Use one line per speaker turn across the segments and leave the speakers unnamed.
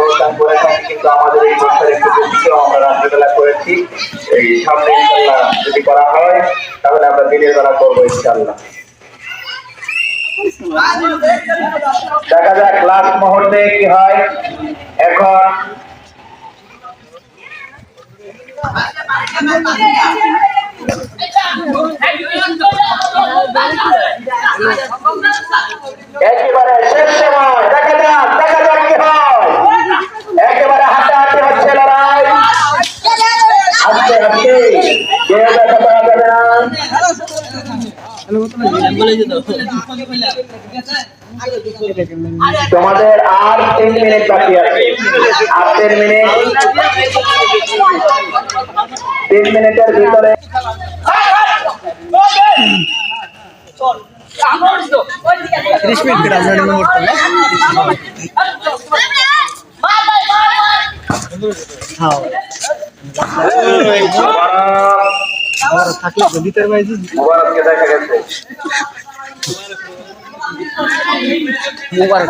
অনুষ্ঠান করে থাকি, কিন্তু আমাদের এই বছর একটু বেশিও আমরা রাত্রিবেলা করেছি। এই সামনে ইনশাল্লাহ যদি করা হয় তাহলে আমরা দিনের বেলা করবো ইনশাল্লাহ। দেখা যাক লাস্ট মুহূর্তে কি হয়। এখন একেবারে শেষ সময়, দেখা যাক কি হয়। একেবারে হাঁটাহাঁটি হচ্ছে লড়াই, আস্তে আস্তে কেউ দেখা পাওয়া যাবে না। তোমাদের আর 3 মিনিট বাকি আছে, আর 3 মিনিট, 3 মিনিটের ভিতরে মুবারককে দেখা গেছে।
মুবারক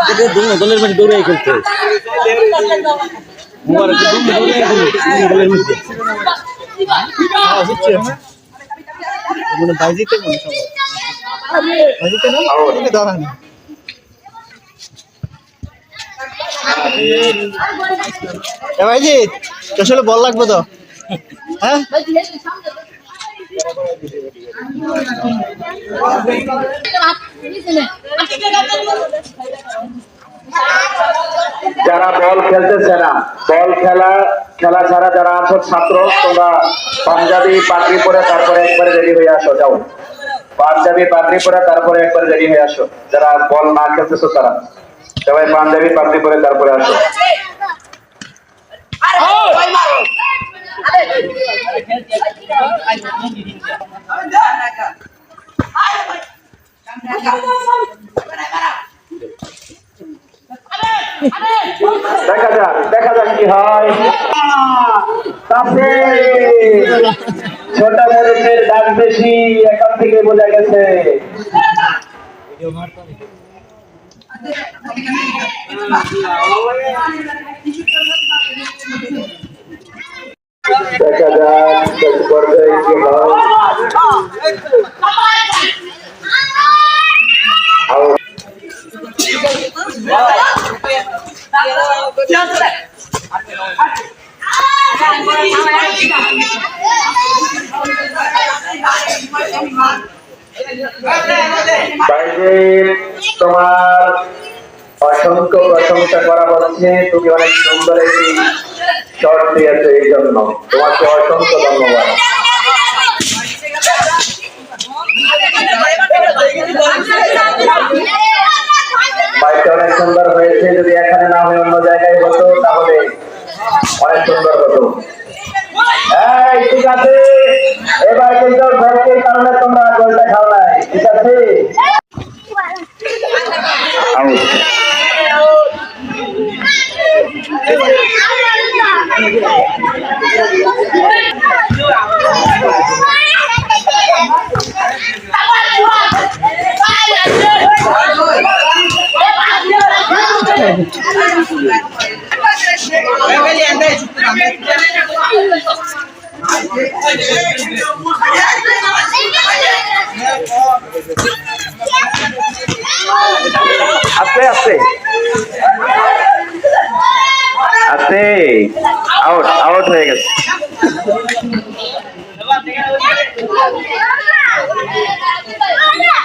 দলের মধ্যে দৌড়ে খেলতে, মুবারক দলের মধ্যে বাইজিতে ধরা না। ভাইজিৎ আসলে বল লাগবে তো, হ্যাঁ
যারা বল খেলতেছে না, বল খেলা ছাড়া যারা আছো ছাত্র, তোমরা পাঞ্জাবি পাগড়ি পরে তারপরে একবারে রেডি হয়ে আসো। যাও, পাঞ্জাবি পাগড়ি পরে তারপরে একবারে রেডি হয়ে আসো। যারা বল না খেলতেছো তারা সবাই পাঞ্জাবি পাগড়ি পরে তারপরে আসো। দেখা যাক কি হয়। ছোট মরিচের দাগ বেশি এখান থেকে বোঝা গেছে। দেখা যাক পর্যায়ে কি হয়। তোমার অসংখ্য প্রশংসা করা হচ্ছে, তুমি অনেক সুন্দর একটি শট দিয়েছো, এই জন্য তোমাকে অসংখ্য ধন্যবাদ। বাইকটা অনেক সুন্দর হয়েছে, যদি এখানে না হয়ে অন্য জায়গায় হতো তাহলে অনেক সুন্দর হতো। ঠিক আছে, এবার কিন্তু গোলকের কারণে তোমরা গোলটা খাও নাই, ঠিক আছে। আস্তে আস্তে আস্তে আউট আউট হয়ে গেছে।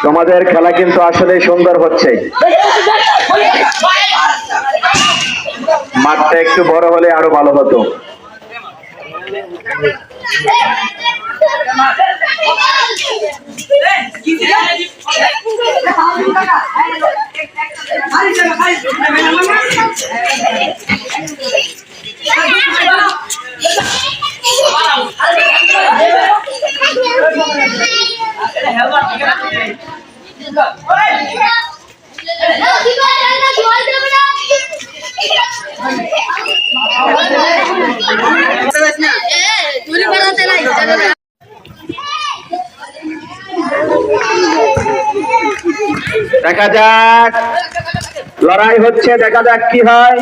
তোমাদের খেলা কিন্তু আসলে সুন্দর হচ্ছে। মাঠটা একটু বড় হলে আরো ভালো হতো। দেখা যাক, লড়াই হচ্ছে, দেখা যাক কি হয়।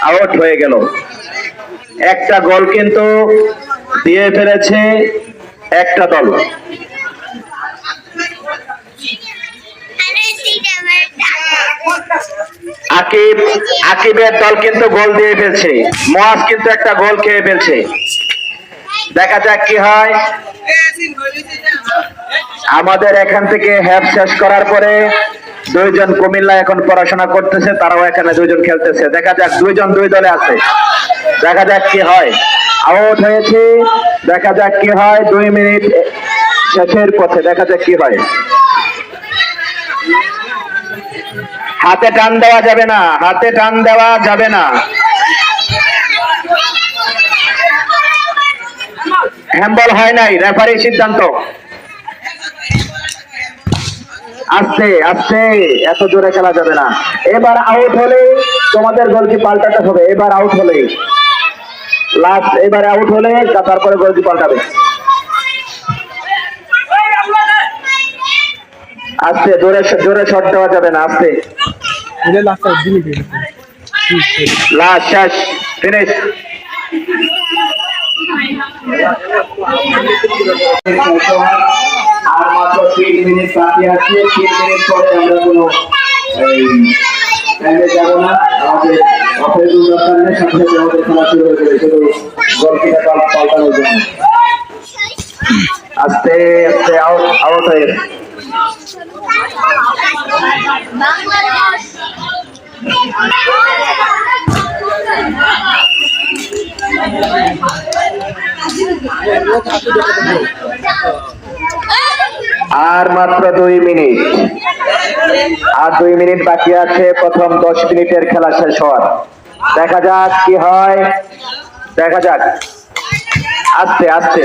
আউট হয়ে গেল। একটা গোল কিন্তু দিয়ে ফেলেছে একটা দল। আকিবের দল কিন্তু গোল দিয়ে ফেলছে, মুয়াজ কিন্তু একটা গোল খেয়ে ফেলছে। দেখা যাক কি হয়। আমাদের এখান থেকে হ্যাপ শেষ করার পরে দুইজন কুমিল্লা এখন পড়াশোনা করতেছে, তারাও এখানে দুইজন খেলতেছে। দেখা যাক, দুইজন দুই দলে আছে, দেখা যাক কি হয়। আউট হয়েছে, দেখা যাক কি হয়। 2 মিনিট শেষের পথে, দেখা যাক কি হয়। হাতে টান দেওয়া যাবে না, হাতে টান দেওয়া যাবে না। হ্যান্ডবল হয় নাই, রেফারির সিদ্ধান্ত। আস্তে আস্তে, এত জোরে খেলা যাবে না। এবার আউট হলে তোমাদের গোলকি পাল্টাতে হবে। এবার আউট হলে লাস্ট, এবারে আউট হলে তারপরে গোলকি পাল্টাবে। আস্তে, জোরে জোরে শট দেওয়া যাবে না, আস্তে। লাস্ট, শেষ, ফিনিশ। আর মাত্র 3 মিনিট বাকি আছে। 3 মিনিট পরে আমরা কোনো যাব না, আমাদের অফিসের দরকার নেই, সাথে সাথে আমাদের খেলা শুরু হয়ে যাবে, শুধু গোলকিটা পাল্টানোর জন্য। আস্তে আস্তে আউট হয়ে গেছে। আর মাত্র 2 মিনিট, আর 2 মিনিট বাকি আছে প্রথম 10 মিনিটের খেলা শেষ হওয়ার। দেখা যাক কি হয়, দেখা যাক। আস্তে আস্তে,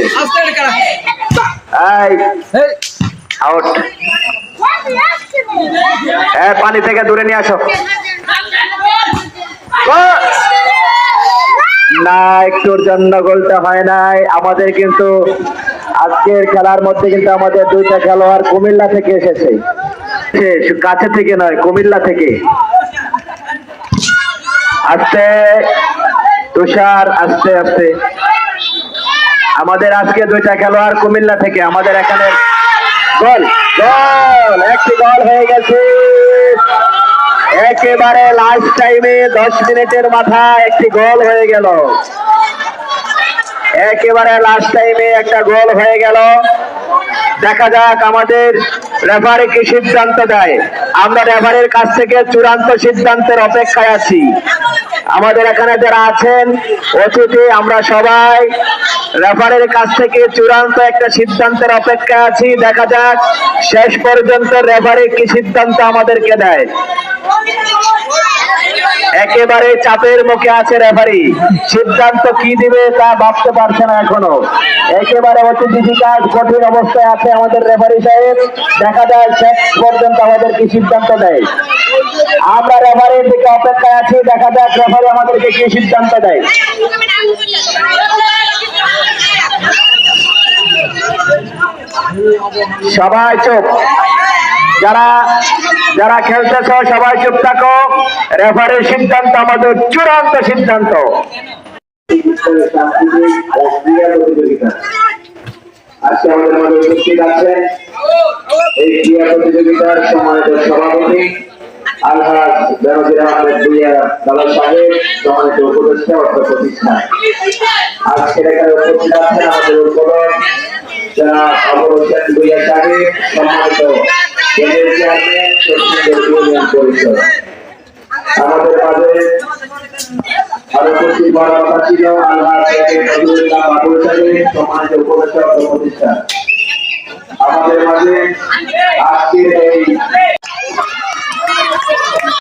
আউট। পানি থেকে দূরে নিয়ে আসো না, একটুর জন্য গোলটা হয় নাই। আমাদের কিন্তু আজকের খেলার মধ্যে কিন্তু আমাদের 2টা খেলোয়াড় কুমিল্লা থেকে এসেছে, কাছে থেকে নয়, কুমিল্লা থেকে। আস্তে তুষার, আস্তে আস্তে। আমাদের আজকে 2টা খেলোয়াড় কুমিল্লা থেকে। আমাদের এখানে গোল, গোল, একটি গোল হয়ে গেছে একেবারে লাস্ট টাইমে। 10 মিনিটের মাথায় একটি গোল হয়ে গেল, একেবারে লাস্ট টাইমে একটা গোল হয়ে গেল। দেখা যাক আমাদের রেফারি কি সিদ্ধান্ত দেয়। আমরা রেফারির কাছ থেকে চূড়ান্ত সিদ্ধান্তের অপেক্ষায় আছি। আমাদের এখানে যারা আছেন অতিথি, আমরা সবাই রেফারির কাছ থেকে চূড়ান্ত একটা সিদ্ধান্তের অপেক্ষায় আছি। দেখা যাক শেষ পর্যন্ত রেফারি কি সিদ্ধান্ত আমাদেরকে দেয়। একেবারে চাপের মুখে আছে রেফারি, সিদ্ধান্ত কি দিবে তা ভাবতে পারছে না এখনো। একেবারে অতি ডিফিকাল্ট, কঠিন অবস্থায় আছে আমাদের রেফারি সাহেব। দেখা যায় শেষ পর্যন্ত আমাদের কি সিদ্ধান্ত দেয়। আমরা রেফারির দিকে অপেক্ষায় আছি, দেখা যাক রেফারি আমাদেরকে কি সিদ্ধান্ত দেয়। সবাই চুপ, যারা যারা খেলতেছ সবাই চুপ থাকো। রেফারির সিদ্ধান্ত আমাদের চূড়ান্ত সিদ্ধান্ত। আজকে আমাদের মধ্যে উপস্থিত আছেন এই ক্রীড়া প্রতিযোগিতার সম্মানিত সভাপতি আলহাজ বেনজির আহমেদ ভূঁইয়া দালাল সাহেব, সম্মানিত উপদেষ্টা অর্থ প্রতিষ্ঠান। আজকের এখানে উপস্থিত আছেন আমাদের উদ্বোধক যারা অমর হোসেন ভূঁইয়া সাহেব, সম্মানিত চেয়ারম্যান ইউনিয়ন পরিষদ। আমাদের মাঝে আরো উপস্থিত হওয়ার কথা ছিল আলহাজ বাবুল সাহেব, সম্মানিত উপদেষ্টা অর্থ প্রতিষ্ঠান। আমাদের মাঝে আজকের এই